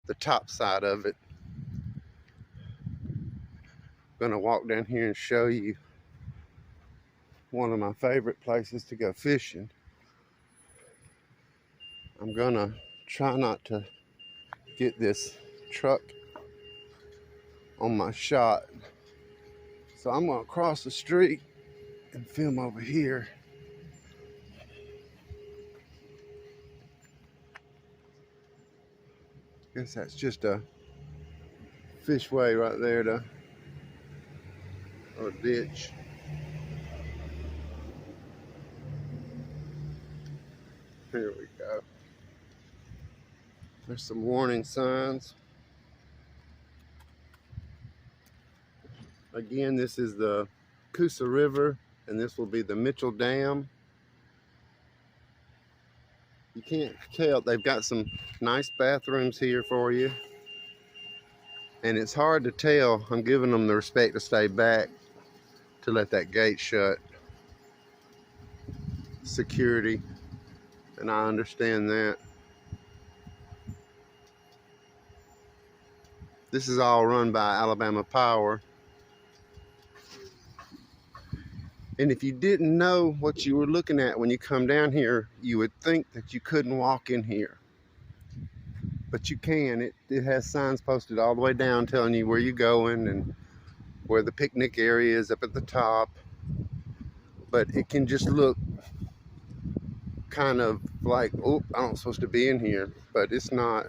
the top side of it. I'm gonna walk down here and show you one of my favorite places to go fishing. I'm gonna try not to get this truck on my shot. So I'm gonna cross the street and film over here. Guess that's just a fishway right there, or ditch. Here we go. There's some warning signs. Again, this is the Coosa River, and this will be the Mitchell Dam. You can't tell, they've got some nice bathrooms here for you. And it's hard to tell. I'm giving them the respect to stay back to let that gate shut. Security, and I understand that. This is all run by Alabama Power. And if you didn't know what you were looking at when you come down here, you would think that you couldn't walk in here. But you can. It has signs posted all the way down telling you where you're going and where the picnic area is up at the top. But it can just look kind of like, oh, I'm not supposed to be in here. But it's not.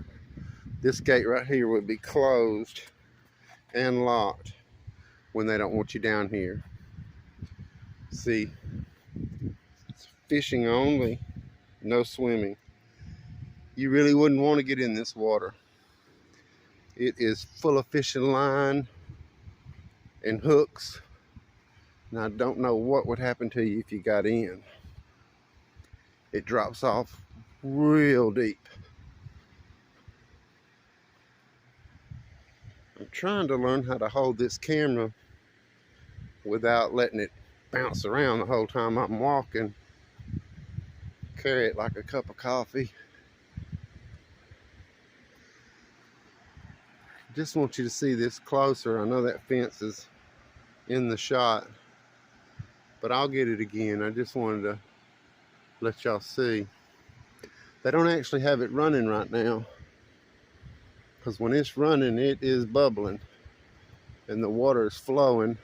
This gate right here would be closed and locked when they don't want you down here. See, it's fishing only, no swimming. You really wouldn't want to get in this water. It is full of fishing line and hooks. And I don't know what would happen to you if you got in. It drops off real deep. I'm trying to learn how to hold this camera without letting it bounce around the whole time I'm walking. Carry it like a cup of coffee. Just want you to see this closer. I know that fence is in the shot, but I'll get it again. I just wanted to let y'all see. They don't actually have it running right now, because when it's running, it is bubbling and the water is flowing.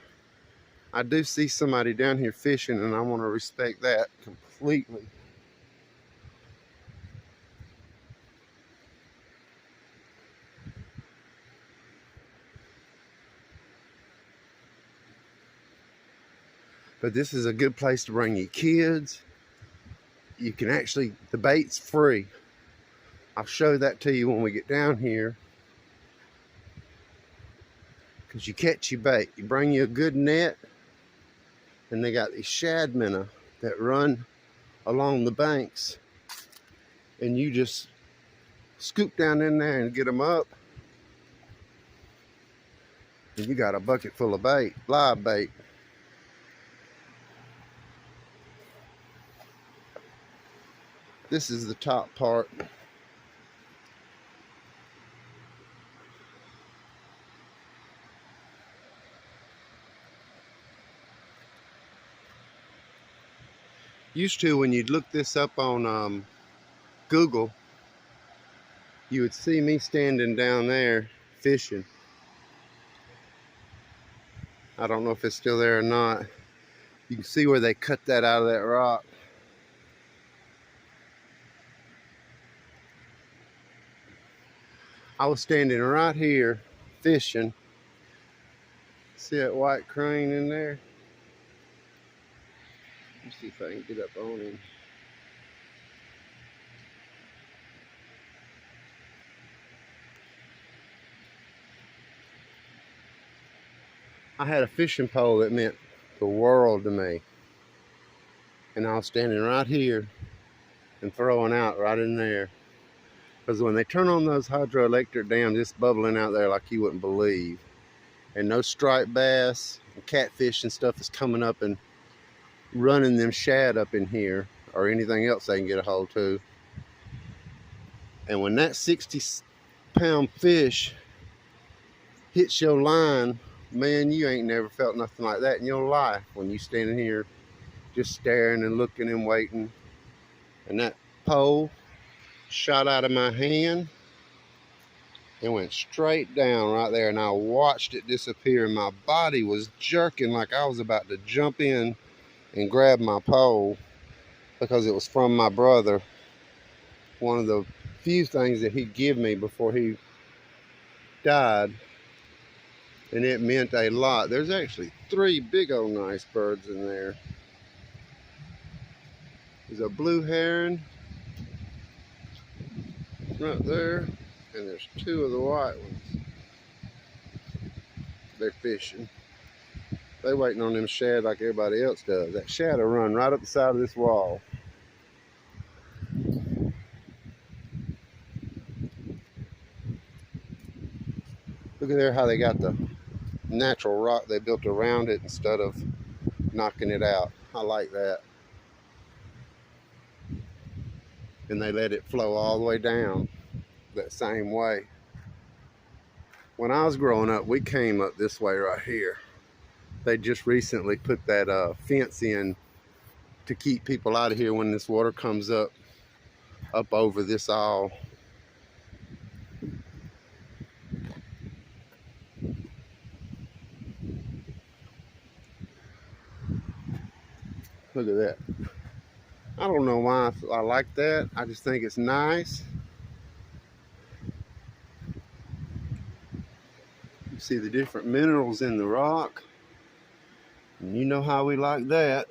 I do see somebody down here fishing, and I want to respect that completely. But this is a good place to bring your kids. You can actually, the bait's free. I'll show that to you when we get down here. Because you catch your bait. You bring you a good net. And they got these shad minnow that run along the banks. And you just scoop down in there and get them up. And you got a bucket full of bait, live bait. This is the top part. Used to, when you'd look this up on Google, you would see me standing down there fishing. I don't know if it's still there or not. You can see where they cut that out of that rock. I was standing right here fishing. See that white crane in there? Let me see if I can get up on him. I had a fishing pole that meant the world to me. And I was standing right here and throwing out right in there. Because when they turn on those hydroelectric dams, it's bubbling out there like you wouldn't believe. And no striped bass and catfish and stuff is coming up and running them shad up in here, or anything else they can get a hold to. And when that 60 pound fish hits your line, man, you ain't never felt nothing like that in your life when you standing here just staring and looking and waiting. And that pole shot out of my hand and went straight down right there, and I watched it disappear, and my body was jerking like I was about to jump in and grab my pole, because it was from my brother, one of the few things that he'd give me before he died, and it meant a lot. There's actually 3 big old nice birds in there. There's a blue heron right there, and there's 2 of the white ones. They're fishing. They're waiting on them shad like everybody else does. That shad will run right up the side of this wall. Look at there how they got the natural rock they built around it instead of knocking it out. I like that. And they let it flow all the way down that same way. When I was growing up, we came up this way right here. They just recently put that fence in to keep people out of here when this water comes up over this all. Look at that. I don't know why I like that. I just think it's nice. You see the different minerals in the rock. And you know how we like that.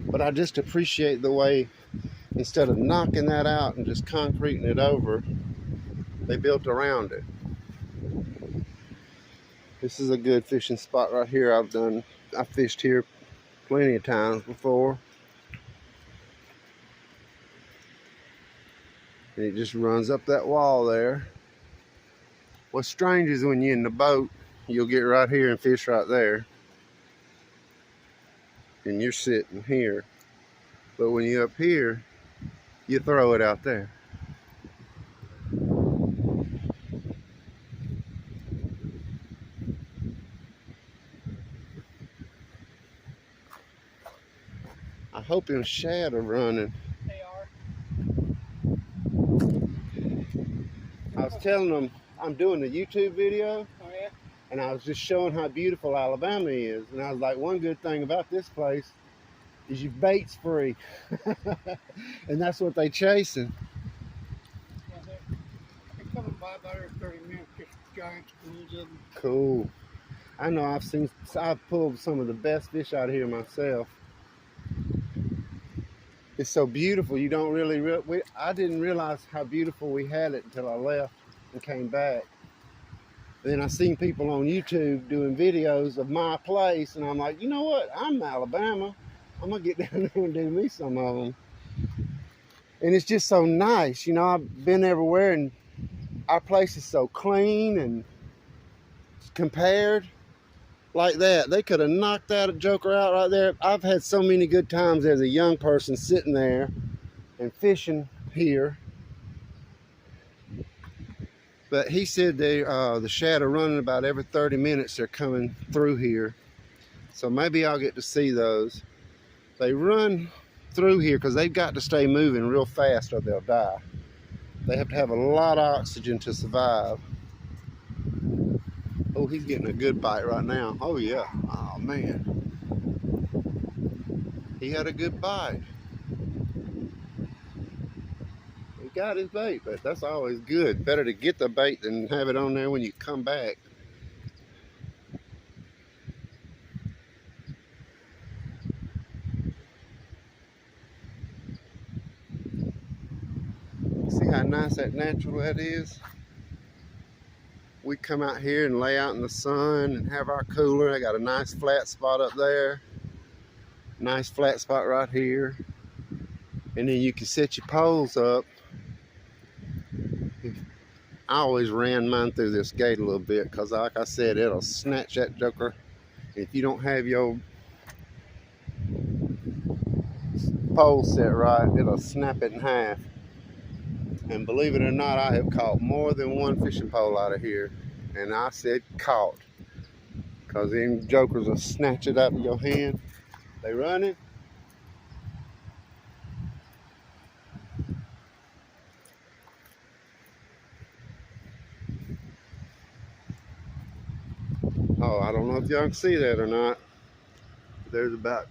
But I just appreciate the way, instead of knocking that out and just concreting it over, they built around it. This is a good fishing spot right here. I fished here plenty of times before. And it just runs up that wall there. What's strange is when you're in the boat, you'll get right here and fish right there. And you're sitting here. But when you're up here, you throw it out there. I hope them shad are running. They are. I was telling them I'm doing a YouTube video. Oh yeah? And I was just showing how beautiful Alabama is. And I was like, one good thing about this place is your bait's free. And that's what they chasing. Yeah, they're coming by about every 30 minutes, just giant schools of them. Cool. I know I've pulled some of the best fish out of here myself. It's so beautiful. You don't really, I didn't realize how beautiful we had it until I left and came back. Then I seen people on YouTube doing videos of my place, and I'm like, you know what? I'm Alabama. I'm gonna get down there and do me some of them. And it's just so nice. You know, I've been everywhere, and our place is so clean, and compared like that, they could have knocked that joker out right there. I've had so many good times as a young person sitting there and fishing here. But he said the shad are running about every 30 minutes. They're coming through here. So maybe I'll get to see those. They run through here because they've got to stay moving real fast or they'll die. They have to have a lot of oxygen to survive. Oh, he's getting a good bite right now. Oh yeah, oh man. He had a good bite. He got his bait, but that's always good. Better to get the bait than have it on there when you come back. See how nice that natural that is? We come out here and lay out in the sun and have our cooler. I got a nice flat spot up there. Nice flat spot right here. And then you can set your poles up I always ran mine through this gate a little bit because, like I said, it'll snatch that joker. If you don't have your pole set right, it'll snap it in half. And believe it or not, I have caught more than one fishing pole out of here. And I said caught, because them jokers will snatch it out of your hand. They running. Oh, I don't know if y'all can see that or not. There's about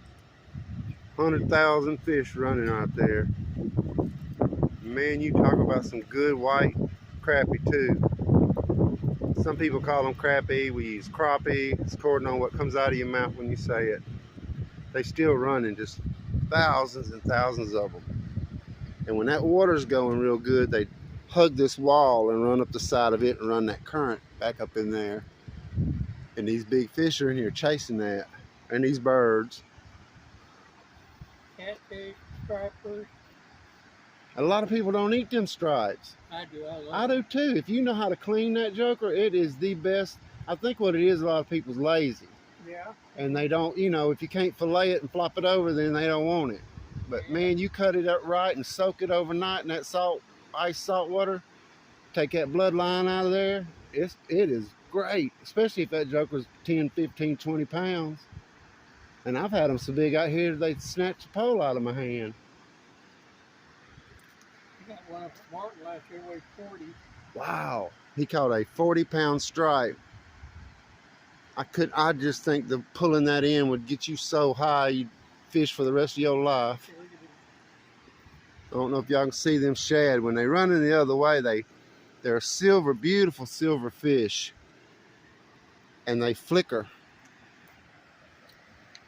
100,000 fish running out there. Man, you talk about some good white crappie too. Some people call them crappie. We use crappie. It's according on what comes out of your mouth when you say it. They still running, just thousands and thousands of them. And when that water's going real good, they hug this wall and run up the side of it and run that current back up in there. And these big fish are in here chasing that. And these birds. Catfish, stripers. A lot of people don't eat them stripes. I do. I do too. If you know how to clean that joker, it is the best. I think what it is, a lot of people's lazy. Yeah. And they don't, you know, if you can't fillet it and flop it over, then they don't want it. But man, you cut it up right and soak it overnight in that ice salt water, take that bloodline out of there. It is great, especially if that joker's 10, 15, 20 pounds. And I've had them so big out here, they snatch the pole out of my hand. I got one up at Martin last year, weighed 40. Wow, he caught a 40-pound stripe. I just think the pulling that in would get you so high you'd fish for the rest of your life. I don't know if y'all can see them shad. When they run in the other way, they're silver, beautiful silver fish. And they flicker.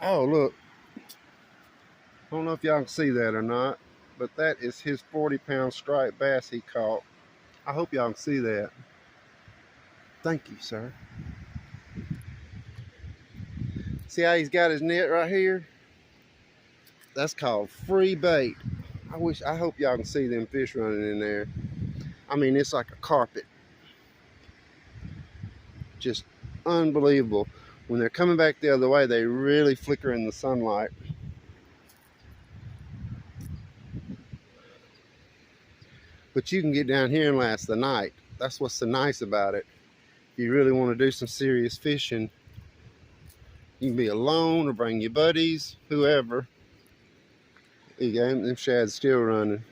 Oh, look. I don't know if y'all can see that or not, but that is his 40-pound striped bass he caught. I hope y'all can see that. Thank you, sir. See how he's got his net right here? That's called free bait. I hope y'all can see them fish running in there. I mean, it's like a carpet. Just unbelievable. When they're coming back the other way, they really flicker in the sunlight. But you can get down here and last the night. That's what's so nice about it. If you really want to do some serious fishing, you can be alone or bring your buddies, whoever. Them shad's still running.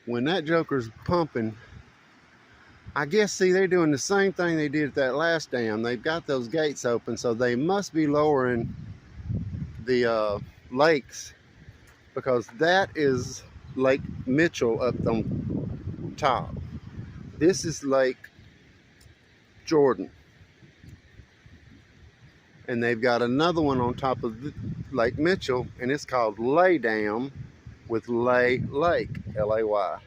When that joker's pumping, I guess, see, they're doing the same thing they did at that last dam. They've got those gates open, so they must be lowering the lakes, because that is Lake Mitchell up on top. This is Lake Jordan. And they've got another one on top of Lake Mitchell, and it's called Lay Dam with Lay Lake, L-A-Y.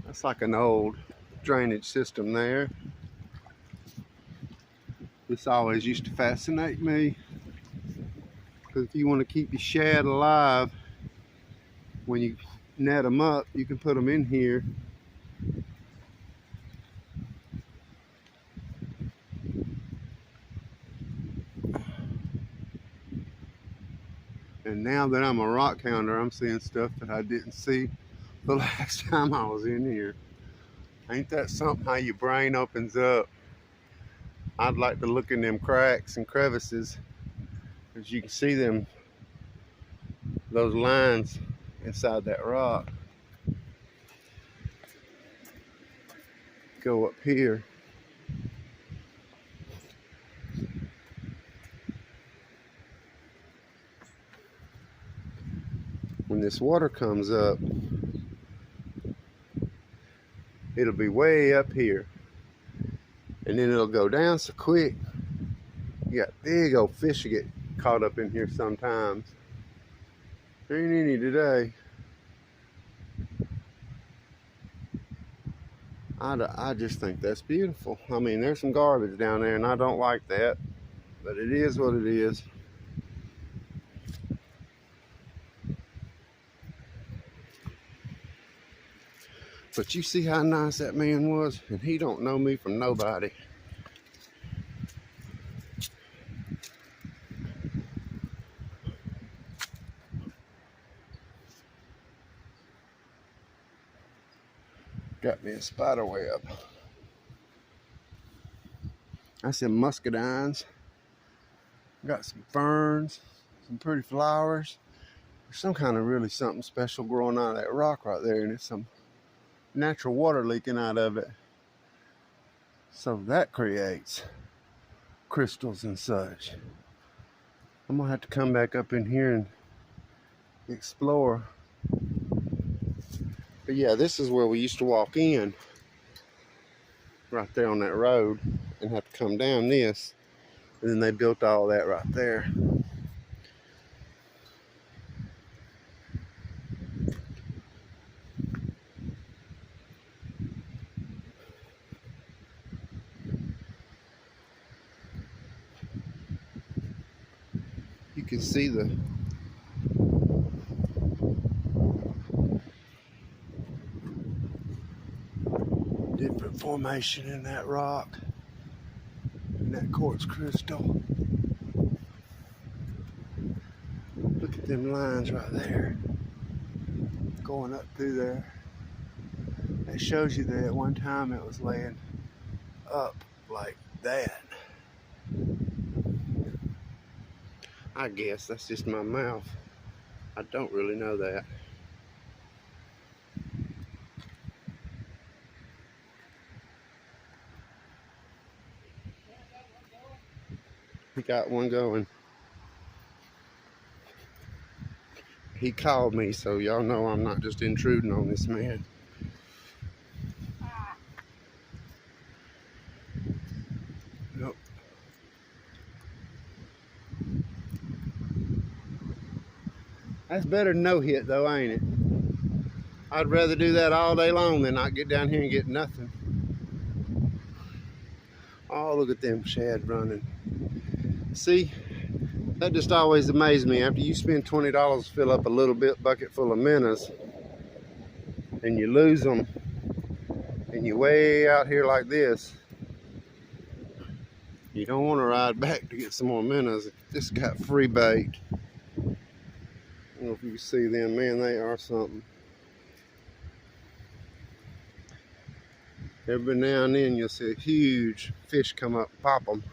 That's like an old drainage system there. This always used to fascinate me, because if you want to keep your shad alive, when you net them up, you can put them in here. And now that I'm a rock hounder, I'm seeing stuff that I didn't see the last time I was in here. Ain't that something, how your brain opens up? I'd like to look in them cracks and crevices, as you can see those lines inside that rock. Go up here. When this water comes up, it'll be way up here, and then it'll go down so quick. You got big old fish that get caught up in here sometimes. There ain't any today. I just think that's beautiful. I mean, there's some garbage down there, and I don't like that, but it is what it is. But you see how nice that man was? And he don't know me from nobody. Got me a spider web. I some muscadines. Got some ferns, some pretty flowers. There's some kind of really something special growing out of that rock right there, and it's some natural water leaking out of it. So that creates crystals and such. I'm gonna have to come back up in here and explore. But yeah, this is where we used to walk in, right there on that road, and have to come down this. And then they built all that right there. You can see the different formation in that rock and that quartz crystal. Look at them lines right there going up through there. It shows you that at one time it was laying up like that. I guess that's just my mouth. I don't really know that. We got one going. He called me, so y'all know I'm not just intruding on this man. Nope. That's better than no hit though, ain't it? I'd rather do that all day long than not get down here and get nothing. Oh, look at them shad running. See, that just always amazed me. After you spend $20 to fill up a little bucket full of minnows, and you lose them, and you're way out here like this, you don't want to ride back to get some more minnows. Just got free bait. I don't know if you can see them, man, they are something. Every now and then you'll see a huge fish come up and pop them.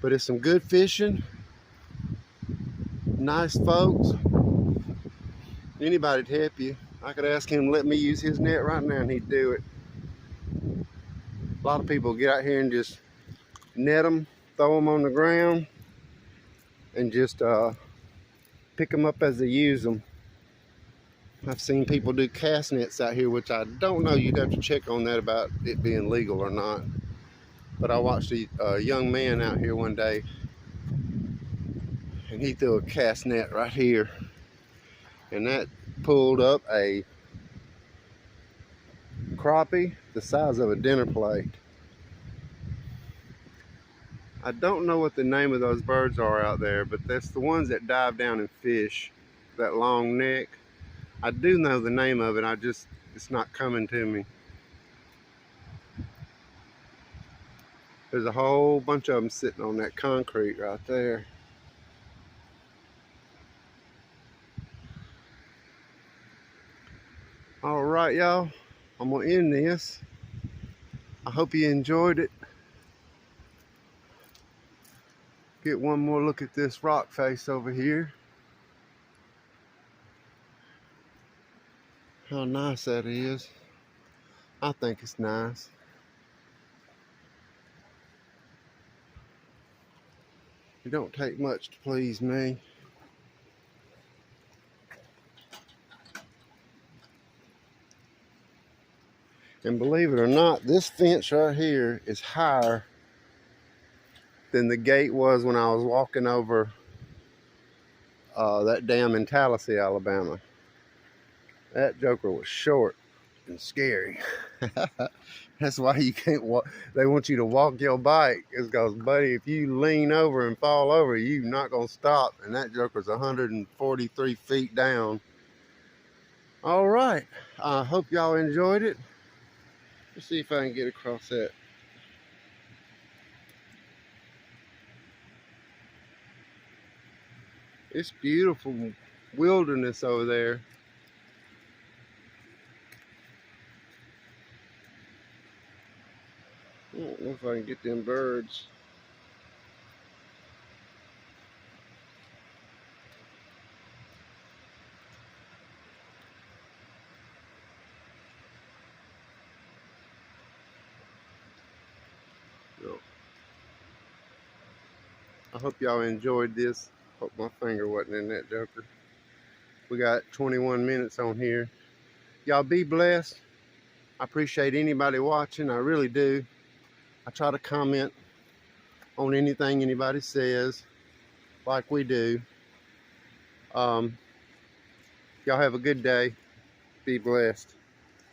But it's some good fishing, nice folks. Anybody'd help you. I could ask him to let me use his net right now and he'd do it. A lot of people get out here and just net them, throw them on the ground, and just pick them up as they use them. I've seen people do cast nets out here, which I don't know. You'd have to check on that about it being legal or not. But I watched a young man out here one day, and he threw a cast net right here, and that pulled up a crappie the size of a dinner plate. I don't know what the name of those birds are out there, but that's the ones that dive down and fish, that long neck. I do know the name of it, it's not coming to me. There's a whole bunch of them sitting on that concrete right there. All right, y'all, I'm gonna end this. I hope you enjoyed it. Get one more look at this rock face over here. How nice that is. I think it's nice. It don't take much to please me. And believe it or not, this fence right here is higher than the gate was when I was walking over that dam in Tallahassee, Alabama. That joker was short and scary. That's why you can't walk. They want you to walk your bike. It's because, buddy, if you lean over and fall over, you're not going to stop. And that joker's 143 feet down. All right. I hope y'all enjoyed it. Let's see if I can get across that. It's beautiful wilderness over there. I don't know if I can get them birds. No. I hope y'all enjoyed this. Hope my finger wasn't in that joker. We got 21 minutes on here. Y'all be blessed. I appreciate anybody watching. I really do. I try to comment on anything anybody says, like we do. Y'all have a good day. Be blessed.